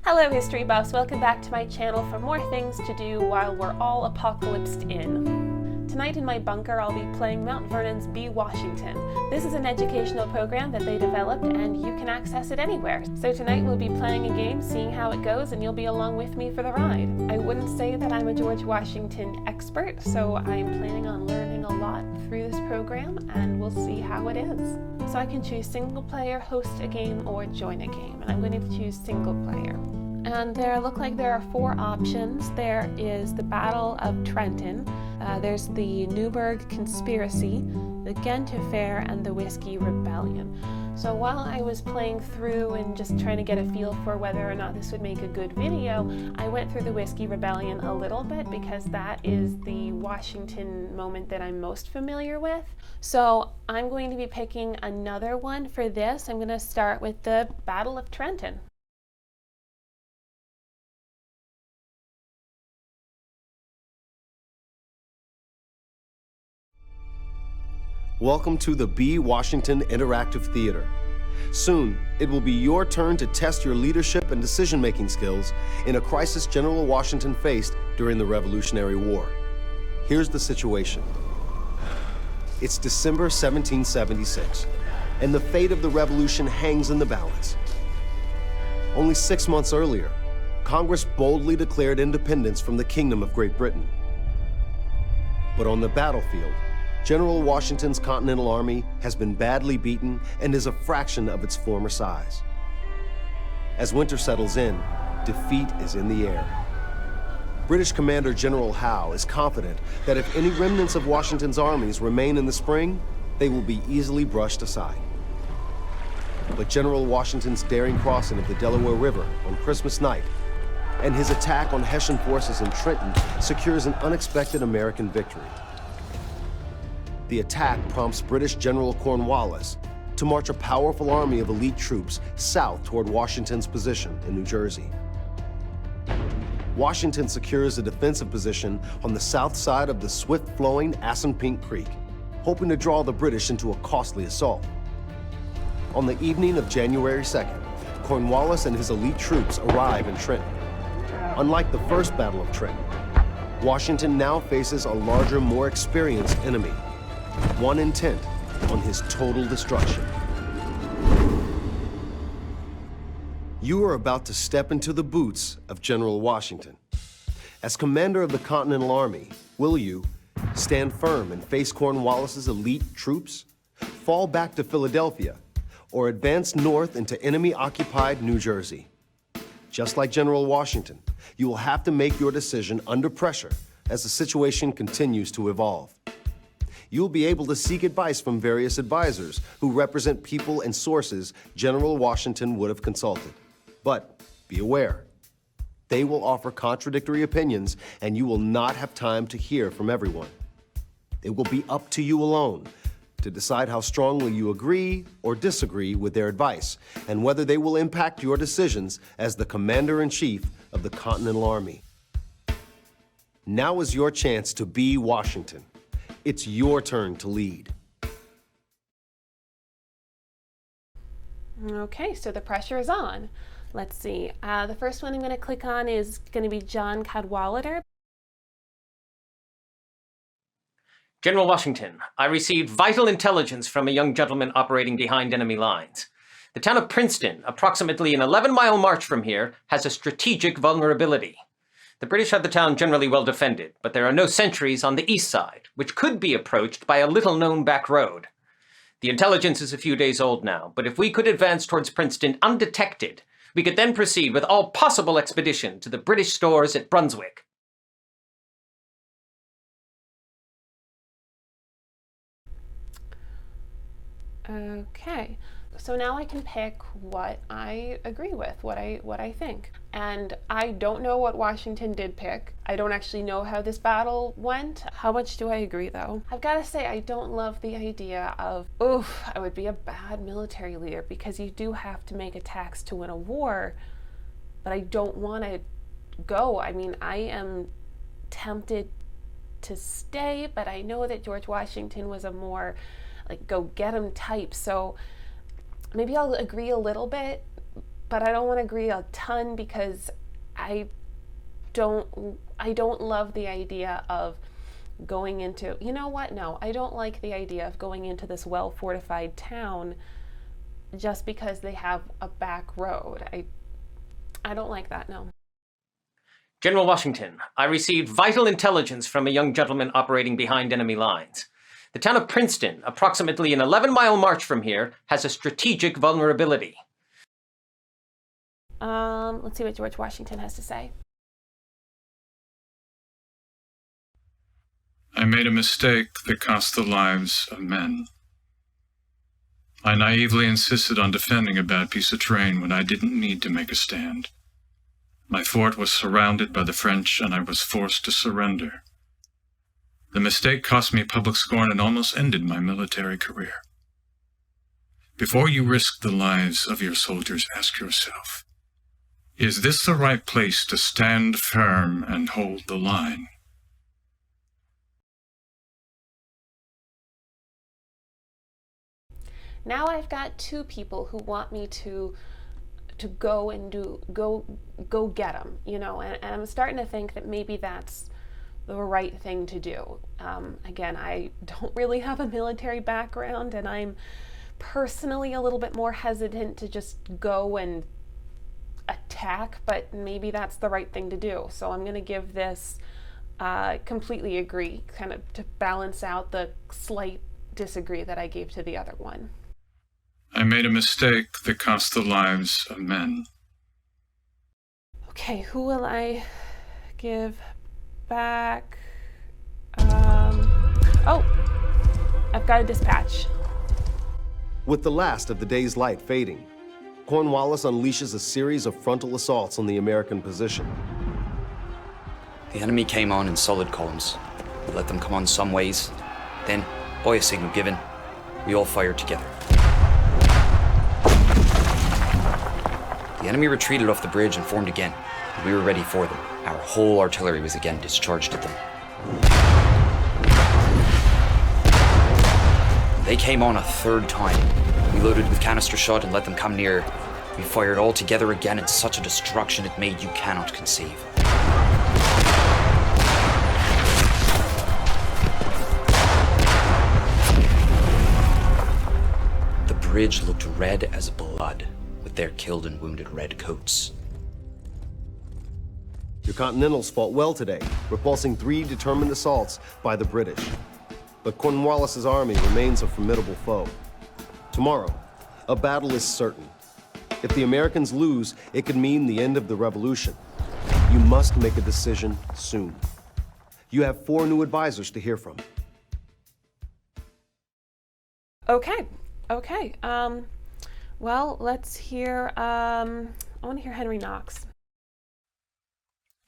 Hello history buffs, welcome back to my channel for more things to do while we're all apocalypsed in. Tonight in my bunker I'll be playing Mount Vernon's B. Washington. This is an educational program that they developed and you can access it anywhere. So tonight we'll be playing a game, seeing how it goes, and you'll be along with me for the ride. I wouldn't say that I'm a George Washington expert, so I'm planning on learning a lot through this program and we'll see how it is. So I can choose single player, host a game, or join a game, and I'm going to choose single player. And look like there are four options. There is the Battle of Trenton, there's the Newburgh Conspiracy, the Ghent Affair, and the Whiskey Rebellion. So while I was playing through and just trying to get a feel for whether or not this would make a good video, I went through the Whiskey Rebellion a little bit because that is the Washington moment that I'm most familiar with. So I'm going to be picking another one for this. I'm going to start with the Battle of Trenton. Welcome to the B. Washington Interactive Theater. Soon, it will be your turn to test your leadership and decision-making skills in a crisis General Washington faced during the Revolutionary War. Here's the situation. It's December 1776, and the fate of the revolution hangs in the balance. Only 6 months earlier, Congress boldly declared independence from the Kingdom of Great Britain. But on the battlefield, General Washington's Continental Army has been badly beaten and is a fraction of its former size. As winter settles in, defeat is in the air. British Commander General Howe is confident that if any remnants of Washington's armies remain in the spring, they will be easily brushed aside. But General Washington's daring crossing of the Delaware River on Christmas night and his attack on Hessian forces in Trenton secures an unexpected American victory. The attack prompts British General Cornwallis to march a powerful army of elite troops south toward Washington's position in New Jersey. Washington secures a defensive position on the south side of the swift-flowing Assunpink Creek, hoping to draw the British into a costly assault. On the evening of January 2nd, Cornwallis and his elite troops arrive in Trenton. Unlike the first Battle of Trenton, Washington now faces a larger, more experienced enemy, one intent on his total destruction. You are about to step into the boots of General Washington. As commander of the Continental Army, will you stand firm and face Cornwallis's elite troops, fall back to Philadelphia, or advance north into enemy-occupied New Jersey? Just like General Washington, you will have to make your decision under pressure as the situation continues to evolve. You'll be able to seek advice from various advisors who represent people and sources General Washington would have consulted. But be aware, they will offer contradictory opinions and you will not have time to hear from everyone. It will be up to you alone to decide how strongly you agree or disagree with their advice and whether they will impact your decisions as the Commander-in-Chief of the Continental Army. Now is your chance to be Washington. It's your turn to lead. Okay, so the pressure is on. Let's see. The first one I'm going to click on is going to be John Cadwalader. General Washington, I received vital intelligence from a young gentleman operating behind enemy lines. The town of Princeton, approximately an 11-mile march from here, has a strategic vulnerability. The British have the town generally well defended, but there are no sentries on the east side, which could be approached by a little-known back road. The intelligence is a few days old now, but if we could advance towards Princeton undetected, we could then proceed with all possible expedition to the British stores at Brunswick. Okay, so now I can pick what I agree with, what I think. And I don't know what Washington did pick. I don't actually know how this battle went. How much do I agree though? I've got to say I don't love the idea of, I would be a bad military leader because you do have to make attacks to win a war, but I don't want to go. I mean, I am tempted to stay, but I know that George Washington was a more like go get him type, so maybe I'll agree a little bit, but I don't want to agree a ton because I don't love the idea of going into, you know what? No, I don't like the idea of going into this well-fortified town just because they have a back road. I don't like that, no. General Washington, I received vital intelligence from a young gentleman operating behind enemy lines. The town of Princeton, approximately an 11-mile march from here, has a strategic vulnerability. Let's see what George Washington has to say. I made a mistake that cost the lives of men. I naively insisted on defending a bad piece of terrain when I didn't need to make a stand. My fort was surrounded by the French, and I was forced to surrender. The mistake cost me public scorn and almost ended my military career. Before you risk the lives of your soldiers, ask yourself, is this the right place to stand firm and hold the line? Now I've got two people who want me to go and go get them, you know, and I'm starting to think that maybe that's the right thing to do. Again, I don't really have a military background, and I'm personally a little bit more hesitant to just go and attack, but maybe that's the right thing to do. So I'm going to give this completely agree, kind of to balance out the slight disagree that I gave to the other one. I made a mistake that cost the lives of men. Okay, who will I give back? Oh, I've got a dispatch. With the last of the day's light fading, Cornwallis unleashes a series of frontal assaults on the American position. The enemy came on in solid columns. We let them come on some ways. Then, by a signal given, we all fired together. The enemy retreated off the bridge and formed again. We were ready for them. Our whole artillery was again discharged at them. They came on a third time. We loaded with canister shot and let them come near. We fired all together again in such a destruction it made you cannot conceive. The bridge looked red as blood with their killed and wounded red coats. Your Continentals fought well today, repulsing 3 determined assaults by the British. But Cornwallis's army remains a formidable foe. Tomorrow, a battle is certain. If the Americans lose, it could mean the end of the revolution. You must make a decision soon. You have 4 new advisors to hear from. Okay. Well, let's hear, I want to hear Henry Knox.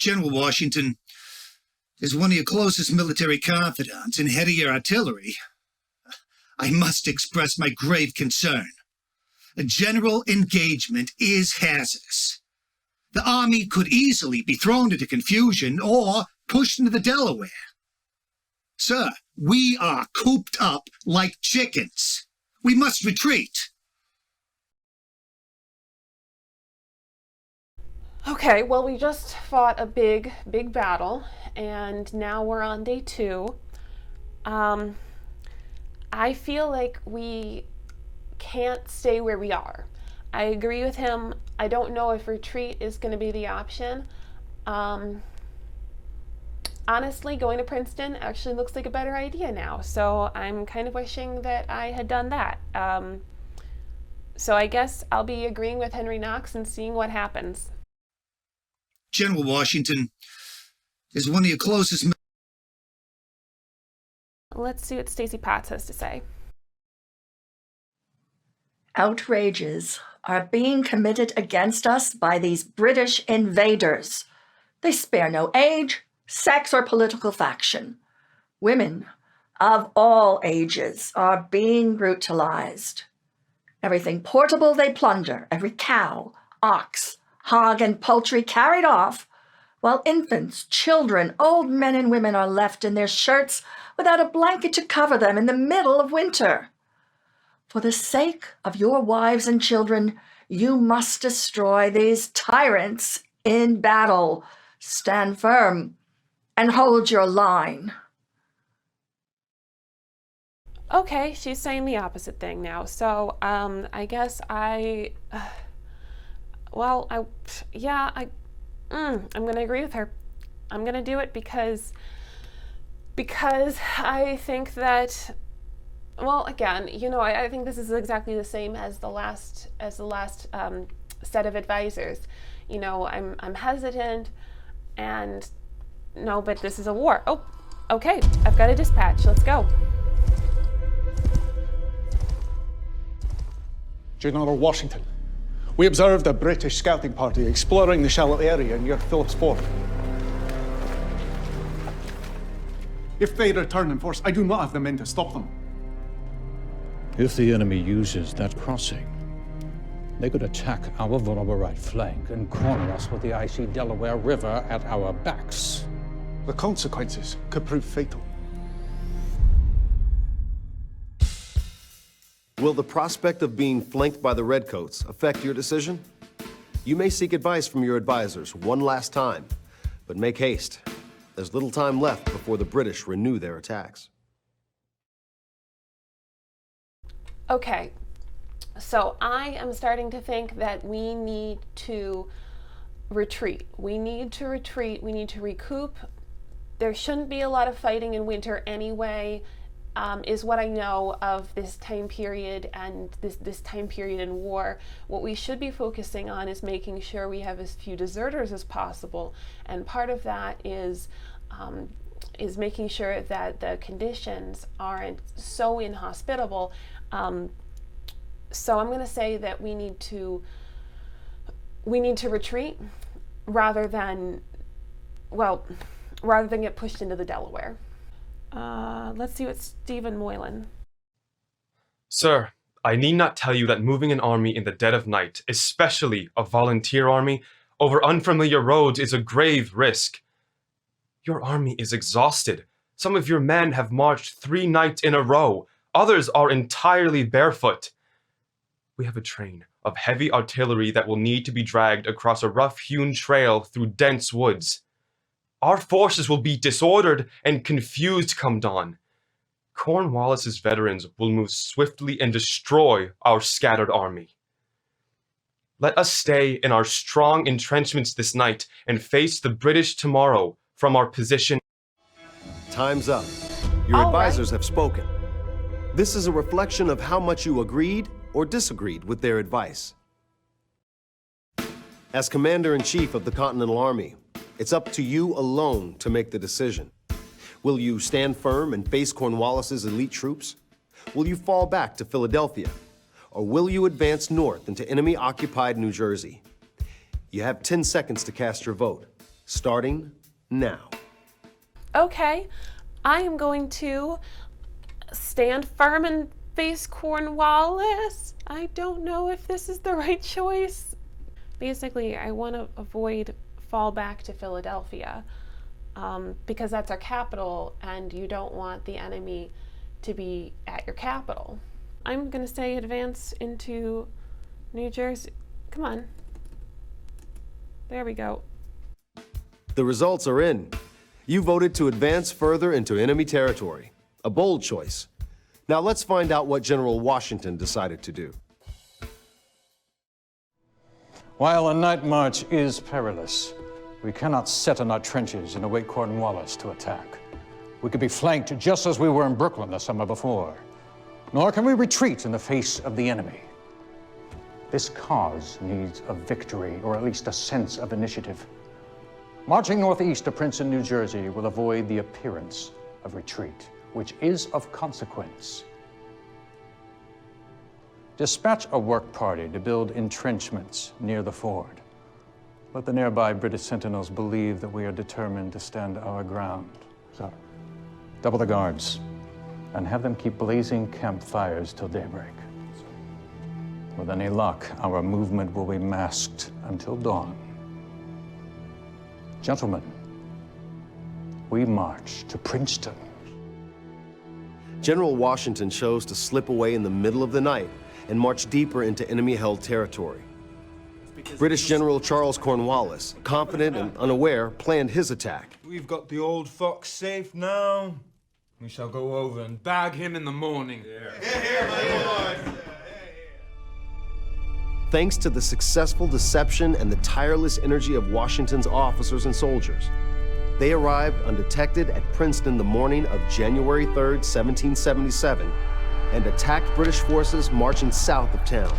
General Washington, as one of your closest military confidants and head of your artillery, I must express my grave concern. A general engagement is hazardous. The army could easily be thrown into confusion or pushed into the Delaware. Sir, we are cooped up like chickens. We must retreat. Okay, well, we just fought a big battle, and now we're on day 2. I feel like we can't stay where we are. I agree with him. I don't know if retreat is going to be the option. Honestly, going to Princeton actually looks like a better idea now, so I'm kind of wishing that I had done that. So I guess I'll be agreeing with Henry Knox and seeing what happens. General Washington, as one of your closest... Let's see what Stacey Potts has to say. Outrages are being committed against us by these British invaders. They spare no age, sex, or political faction. Women of all ages are being brutalized. Everything portable they plunder, every cow, ox, hog, and poultry carried off, while infants, children, old men, and women are left in their shirts without a blanket to cover them in the middle of winter. For the sake of your wives and children, You must destroy these tyrants in battle. Stand firm and hold your line. Okay, she's saying the opposite thing now. So, I guess I'm gonna agree with her. I'm gonna do it because I think that, well, again, I think this is exactly the same as the last set of advisors. I'm hesitant, and no, but this is a war. Oh, okay, I've got a dispatch. Let's go. General Washington, we observed a British scouting party exploring the shallow area near Phillips Ford. If they return in force, I do not have the men to stop them. If the enemy uses that crossing, they could attack our vulnerable right flank and corner us with the icy Delaware River at our backs. The consequences could prove fatal. Will the prospect of being flanked by the Redcoats affect your decision? You may seek advice from your advisors one last time, but make haste. There's little time left before the British renew their attacks. Okay, so I am starting to think that we need to retreat. We need to retreat. We need to recoup. There shouldn't be a lot of fighting in winter anyway, is what I know of this time period and this time period in war. What we should be focusing on is making sure we have as few deserters as possible, and part of that is making sure that the conditions aren't so inhospitable. So I'm going to say that we need to retreat rather than get pushed into the Delaware. Let's see what Stephen Moylan. Sir, I need not tell you that moving an army in the dead of night, especially a volunteer army, over unfamiliar roads is a grave risk. Your army is exhausted. Some of your men have marched 3 nights in a row. Others are entirely barefoot. We have a train of heavy artillery that will need to be dragged across a rough-hewn trail through dense woods. Our forces will be disordered and confused come dawn. Cornwallis's veterans will move swiftly and destroy our scattered army. Let us stay in our strong entrenchments this night and face the British tomorrow from our position. Time's up. Your advisors have spoken. This is a reflection of how much you agreed or disagreed with their advice. As Commander-in-Chief of the Continental Army, it's up to you alone to make the decision. Will you stand firm and face Cornwallis's elite troops? Will you fall back to Philadelphia? Or will you advance north into enemy-occupied New Jersey? You have 10 seconds to cast your vote, starting now. Okay, I am going to stand firm and face Cornwallis. I don't know if this is the right choice. Basically, I want to avoid fall back to Philadelphia because that's our capital and you don't want the enemy to be at your capital. I'm going to say advance into New Jersey. Come on. There we go. The results are in. You voted to advance further into enemy territory. A bold choice. Now let's find out what General Washington decided to do. While a night march is perilous, we cannot sit in our trenches and await Cornwallis to attack. We could be flanked just as we were in Brooklyn the summer before. Nor can we retreat in the face of the enemy. This cause needs a victory, or at least a sense of initiative. Marching northeast to Princeton, New Jersey will avoid the appearance of retreat, which is of consequence. Dispatch a work party to build entrenchments near the ford. Let the nearby British sentinels believe that we are determined to stand our ground. So, double the guards and have them keep blazing campfires till daybreak. With any luck, our movement will be masked until dawn. Gentlemen, we march to Princeton. General Washington chose to slip away in the middle of the night and march deeper into enemy-held territory. British General Charles Cornwallis, confident and unaware, planned his attack. We've got the old fox safe now. We shall go over and bag him in the morning. Thanks to the successful deception and the tireless energy of Washington's officers and soldiers, they arrived undetected at Princeton the morning of January 3rd, 1777, and attacked British forces marching south of town.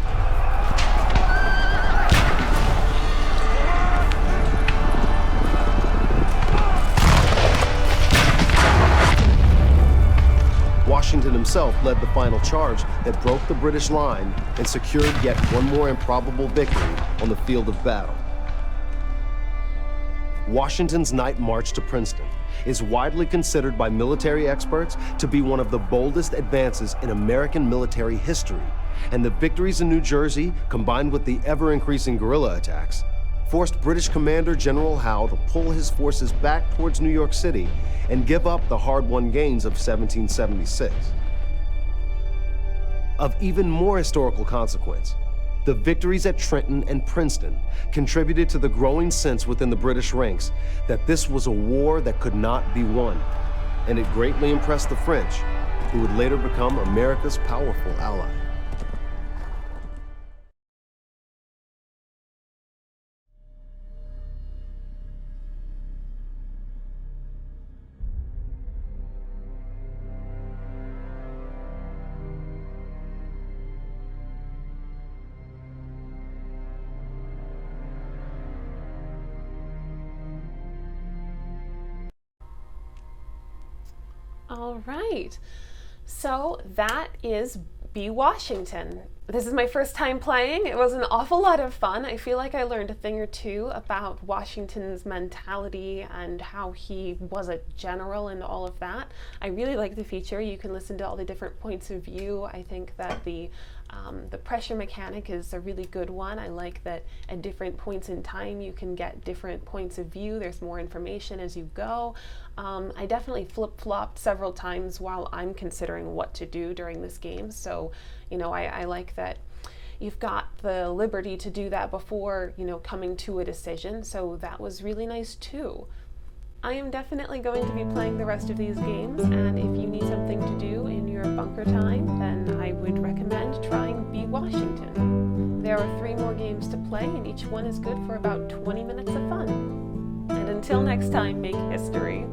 Washington himself led the final charge that broke the British line and secured yet one more improbable victory on the field of battle. Washington's night march to Princeton is widely considered by military experts to be one of the boldest advances in American military history, and the victories in New Jersey, combined with the ever-increasing guerrilla attacks, forced British Commander General Howe to pull his forces back towards New York City and give up the hard-won gains of 1776. Of even more historical consequence, the victories at Trenton and Princeton contributed to the growing sense within the British ranks that this was a war that could not be won, and it greatly impressed the French, who would later become America's powerful ally. All right, so that is B. Washington. This is my first time playing. It was an awful lot of fun. I feel like I learned a thing or two about Washington's mentality and how he was a general and all of that. I really like the feature. You can listen to all the different points of view. I think that the pressure mechanic is a really good one. I like that at different points in time you can get different points of view. There's more information as you go. I definitely flip-flopped several times while I'm considering what to do during this game. So, you know, I like that you've got the liberty to do that before, you know, coming to a decision. So that was really nice too. I am definitely going to be playing the rest of these games, and if you need something to do in your bunker time, then I would recommend trying B. Washington. There are 3 more games to play, and each one is good for about 20 minutes of fun. And until next time, make history.